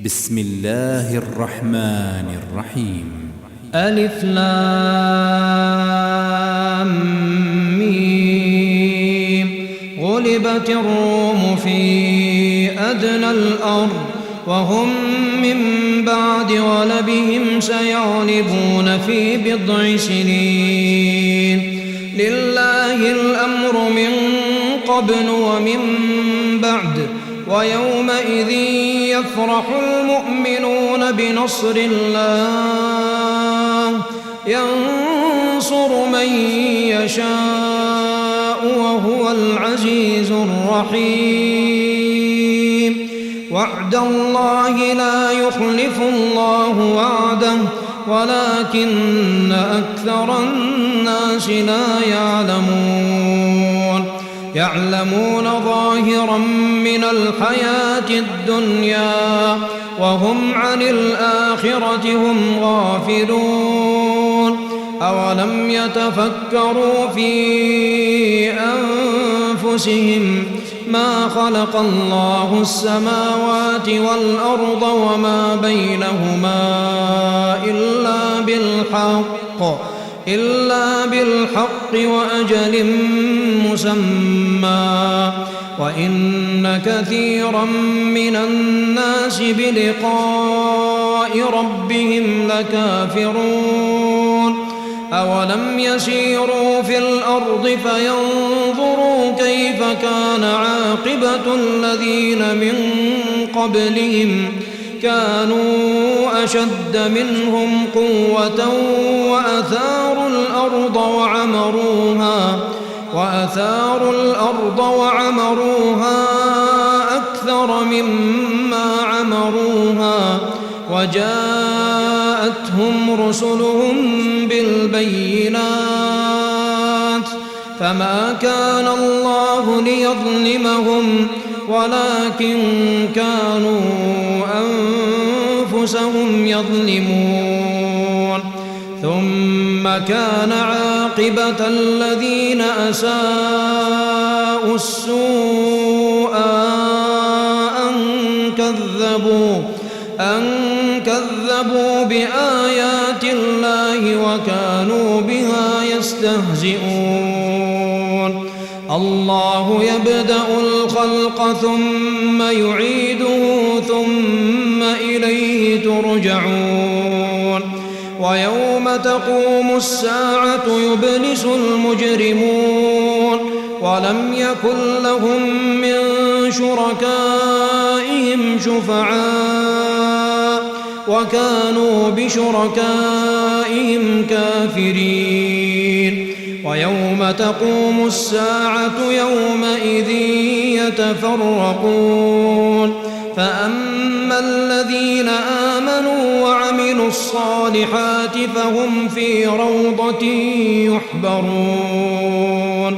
بسم الله الرحمن الرحيم. ألف لام ميم. غلبت الروم في أدنى الأرض وهم من بعد غلبهم سيغلبون في بضع سنين. لله الأمر من قبل ومن بعد ويومئذ يفرح المؤمنون بنصر الله ينصر من يشاء وهو العزيز الرحيم. وعد الله لا يخلف الله وعده ولكن أكثر الناس لا يعلمون ظاهرا من الحياة الدنيا وهم عن الآخرة هم غافلون. أولم يتفكروا في أنفسهم ما خلق الله السماوات والأرض وما بينهما إلا بالحق وأجل مسمى وإن كثيرا من الناس بلقاء ربهم لكافرون. أولم يسيروا في الأرض فينظروا كيف كان عاقبة الذين من قبلهم كانوا أشد منهم قوة وأثاروا الأرض وعمروها أكثر مما عمروها وجاءتهم رسلهم بالبينات فما كان الله ليظلمهم ولكن كانوا أنفسهم يظلمون. ثم كان عاقبة الذين أساءوا السوء أن كذبوا بآيات الله وكانوا بها يستهزئون. الله يبدأ الخلق ثم يعيده ثم إليه ترجعون. ويوم تقوم الساعة يبلس المجرمون ولم يكن لهم من شركائهم شفعاء وكانوا بشركائهم كافرين. ويوم تقوم الساعة يومئذ يتفرقون فأما الذين آمنوا وعملوا الصالحات فهم في روضة يحبرون.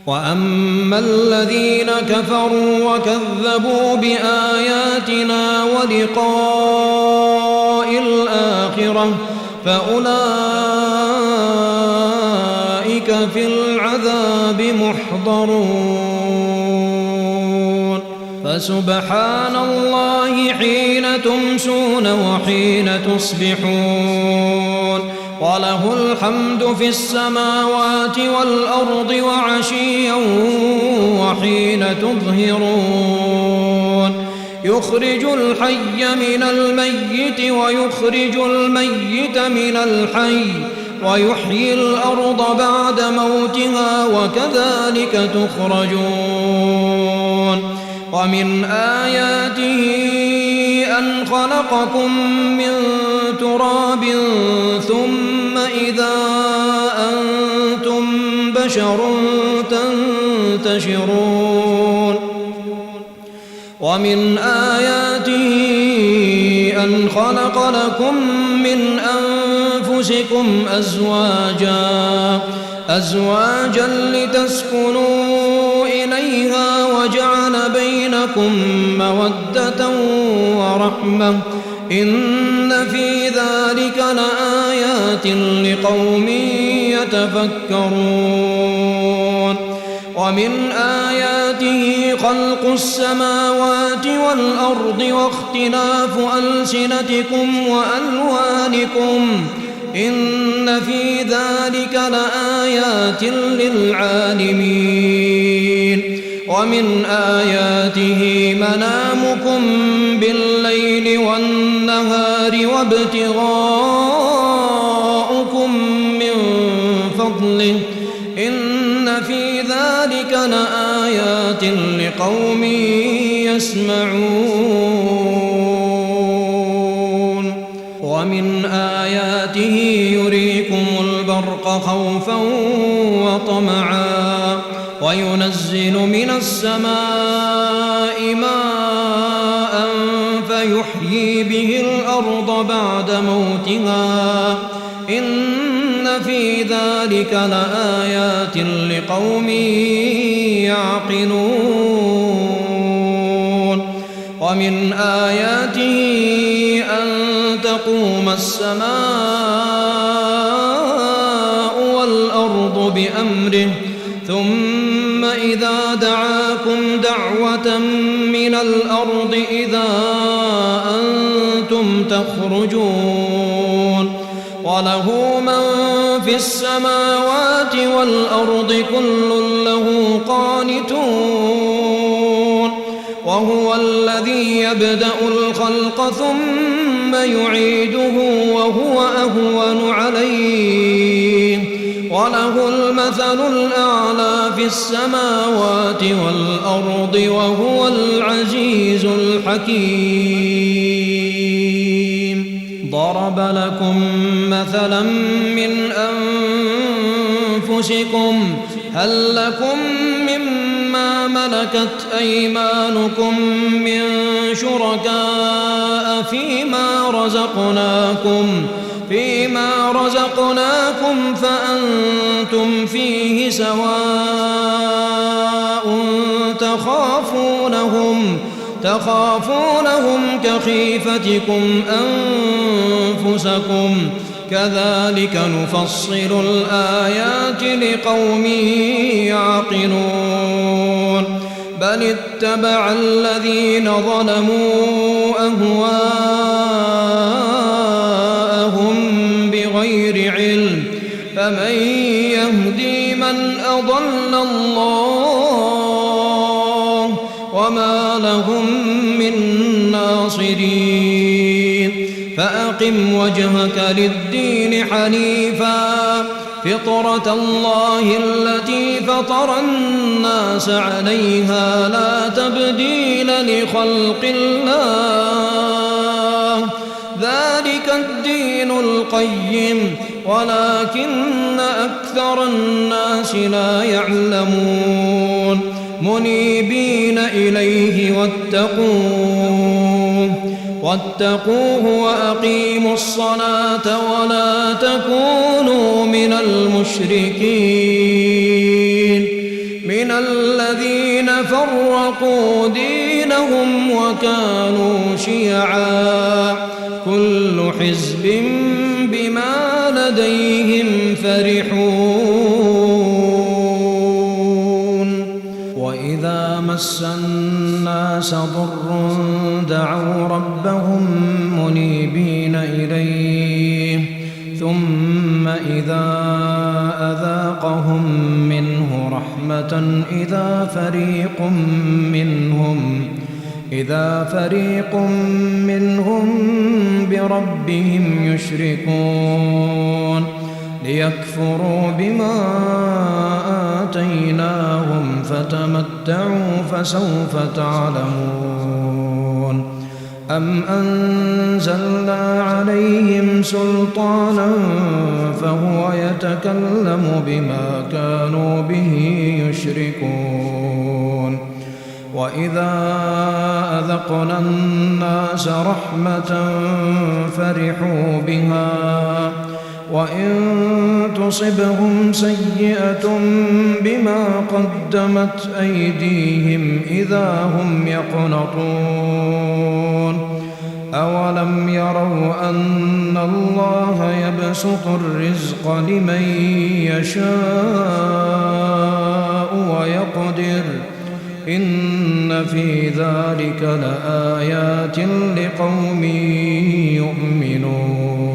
وأما الذين كفروا وكذبوا بآياتنا ولقاء الآخرة فأولئك في العذاب محضرون. فسبحان الله حين تمسون وحين تصبحون وله الحمد في السماوات والأرض وعشيا وحين تظهرون. يخرج الحي من الميت ويخرج الميت من الحي ويحيي الأرض بعد موتها وكذلك تخرجون. ومن آياته أن خلقكم من تراب ثم إذا أنتم بشر تنتشرون. ومن آياته أن خلق لكم من أنفسكم أزواجا لتسكنوا إليها وجعل بينكم مودة ورحمة إن في ذلك لآيات لقوم يتفكرون. ومن آياته خلق السماوات والأرض واختلاف ألسنتكم وألوانكم إن في ذلك لآيات للعالمين ومن آياته منامكم بالليل والنهار وابتغاؤكم من فضله إن في ذلك لآيات لقوم يسمعون ومن آياته يريكم البرق خوفا وطمعا وينزل من السماء ماء فيحيي به الأرض بعد موتها إن في ذلك لآيات لقوم يعقلون ومن آياته أن تقوم السماء والأرض بأمره ثم إذا دعاكم دعوة من الأرض إذا أنتم تخرجون وله من في السماوات والأرض كل له قانتون وهو الذي يبدأ الخلق ثم يعيده وهو أهون عليه وله المثل الأعلى في السماوات والأرض وهو العزيز الحكيم ضرب لكم مثلا من أنفسكم هل لكم مما ملكت أيمانكم من شركاء فيما رزقناكم فأنتم فيه سواء تخافونهم كخيفتكم أنفسكم كذلك نفصل الآيات لقوم يعقلون بل اتبع الذين ظلموا أهواءهم بغير علم فمن يهدي من أضل الله وما لهم من ناصرين فأقم وجهك للدين حنيفا فطرة الله التي فطر الناس عليها لا تبديل لخلق الله ذلك الدين القيم ولكن أكثر الناس لا يعلمون منيبين إليه واتقوه وأقيموا الصلاة ولا تكونوا من المشركين من الذين فرقوا دينهم وكانوا شيعا كل حزب بما لديهم فرحون وإذا مس الناس ضر دعوا ربهم منيبين إليه ثم إذا أذاقهم منه رحمة إذا فريق منهم بربهم يشركون ليكفروا بما آتيناهم فتمتعوا فسوف تعلمون أم أنزلنا عليهم سلطانا فهو يتكلم بما كانوا به يشركون وإذا أذقنا الناس رحمة فرحوا بها وإن تصبهم سيئة بما قدمت أيديهم إذا هم يقنطون أولم يروا أن الله يبسط الرزق لمن يشاء ويقدر إن في ذلك لآيات لقوم يؤمنون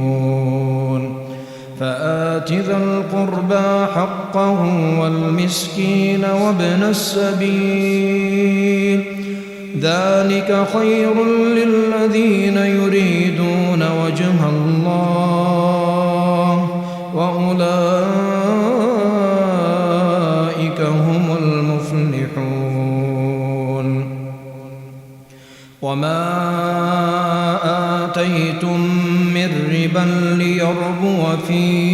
فآت ذا القربى حقه والمسكين وابن السبيل ذلك خير للذين يريدون وجه الله وأولئك هم المفلحون وما آتيتم من ربا ليربو في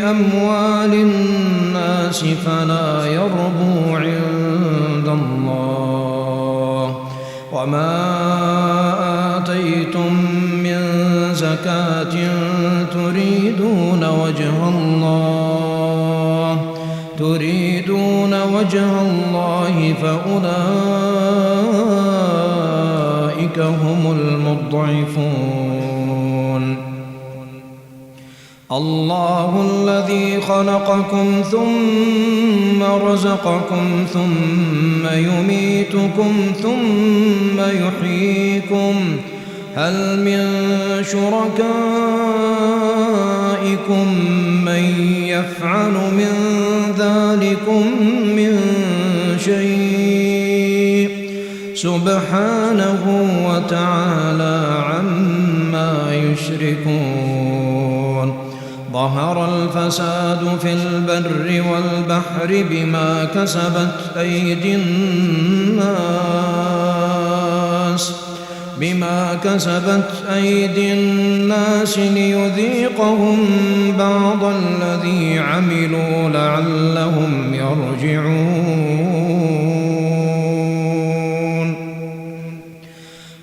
أموال الناس فلا يربو عند الله وما آتيتم من زكاة تريدون وجه الله فأولئك هم المضعفون الله الذي خلقكم ثم رزقكم ثم يميتكم ثم يحييكم هل من شركائكم من يفعل من ذلكم من شيء سبحانه وتعالى عما يشركون ظهر الفساد في البر والبحر بما كسبت أيدي الناس ليذيقهم بعض الذي عملوا لعلهم يرجعون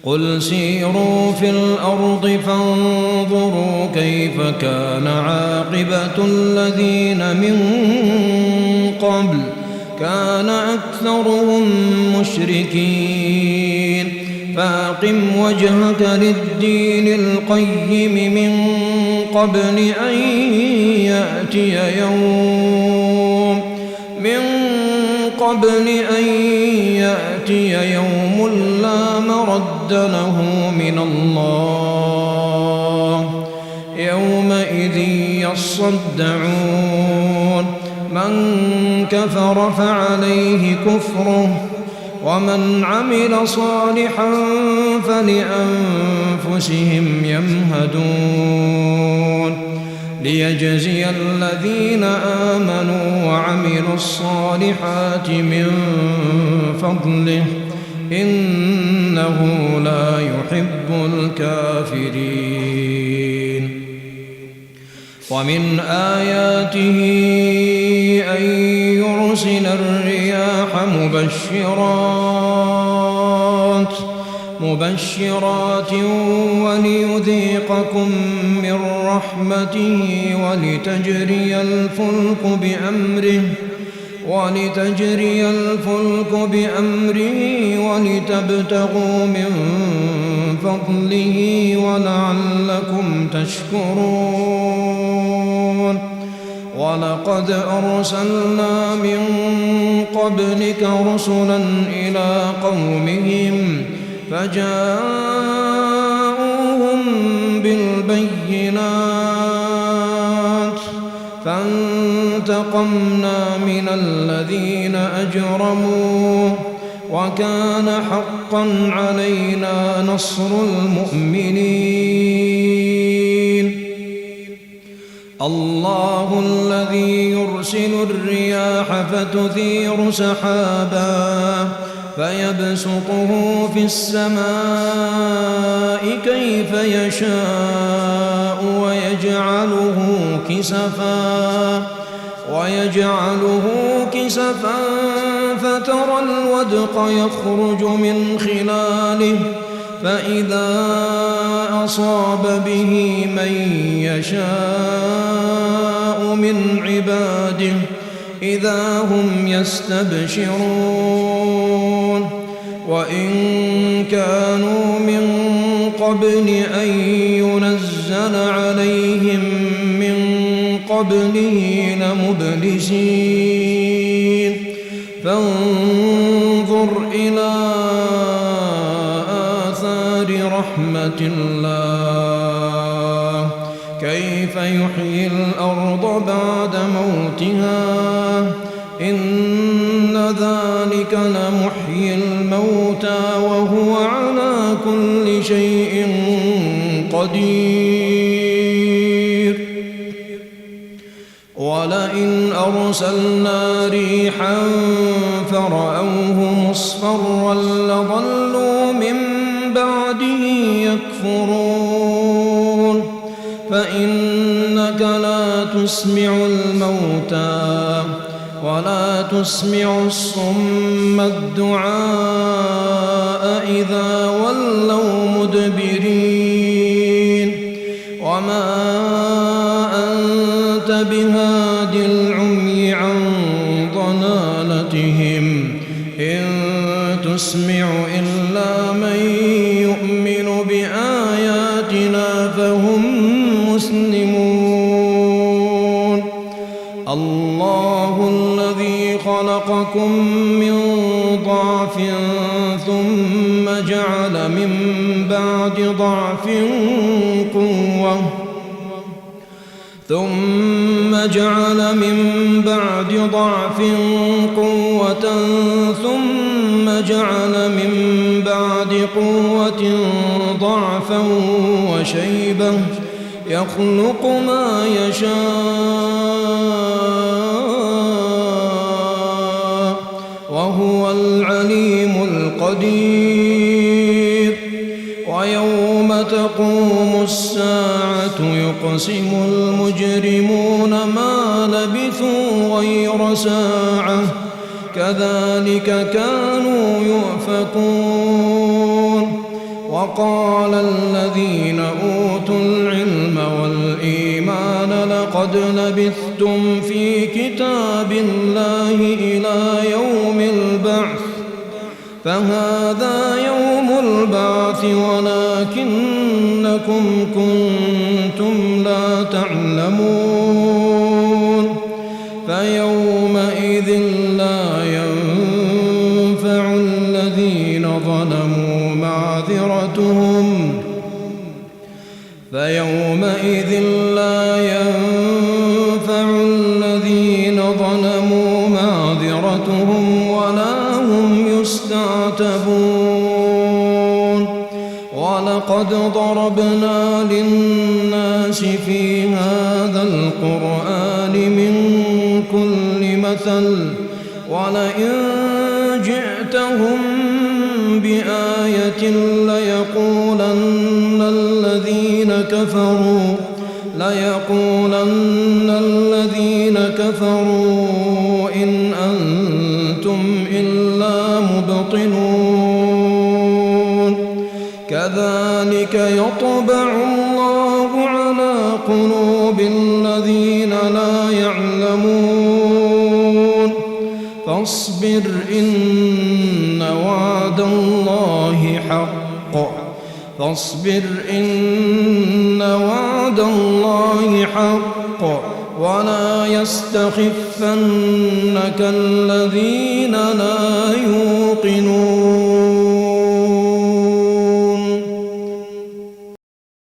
قل سيروا في الأرض فانظروا كيف كان عاقبة الذين من قبل كان أكثرهم مشركين فأقم وجهك للدين القيم من قبل أن يأتي يوم لا مرد له من الله يومئذ يصدعون من كفر فعليه كفره ومن عمل صالحا فلأنفسهم يمهدون ليجزي الذين آمنوا وعملوا الصالحات من فضله إنه لا يحب الكافرين ومن آياته أن يرسل الرياح مبشرات وليذيقكم من رحمته ولتجري الفلك بأمره ولتبتغوا من فضله ولعلكم تشكرون ولقد أرسلنا من قبلك رسلا إلى قومهم فجاءوهم بالبينات فانتقمنا من الذين أجرموا وكان حقا علينا نصر المؤمنين الله الذي يرسل الرياح فتثير سحابا فيبسطه في السماء كيف يشاء ويجعله كسفا فترى الودق يخرج من خلاله فإذا أصاب به من يشاء من عباده إذا هم يستبشرون وإن كانوا من قبل أن ينزل عليهم من قبله لمبلسين فانظر إلى آثار رحمة الله كيف يحيي الأرض بعد موتها إن ذلك لمحيي الموتى وهو على كل شيء قدير ولئن أرسلنا ريحا فرأوه مصفرا لظلوا من بعده يكفرون فإنك لا تسمع الموتى ولا تسمع الصم الدعاء إذا ولوا مدبرين وما أنت بهاد العمي عن ضلالتهم إن تسمع إلا من يؤمن بآياتنا فهم مسلمون الله الذي خلقكم من ضعف ثم جعل من بعد ضعف قوة ثم جعل من بعد ضعف قوة ثم جعل من بعد قوة ضعفا وشيبة يخلق ما يشاء وهو العليم القدير ويوم تقوم الساعة يقسم المجرمون ما لبثوا غير ساعة كذلك كانوا يؤفكون وقال الذين أوتوا العلم والإيمان لقد لبثتم في كتاب الله إلى يوم البعث فهذا يوم البعث ولكنكم كنتم لا تعلمون فيومئذ لا ينفع الذين ظلموا معذرتهم فيومئذ لا ينفع الذين ظلموا معذرتهم ولا هم يستعتبون ولقد ضربنا للناس في هذا القرآن من كل مثل ولئن جئتهم بآية ليقولن الذين كفروا إن أنتم إلا مبطلون كذلك يطبع الله على قلوب الذين لا يعلمون فاصبر إن وعد الله حق ولا يستخفنك الذين لا يوقنون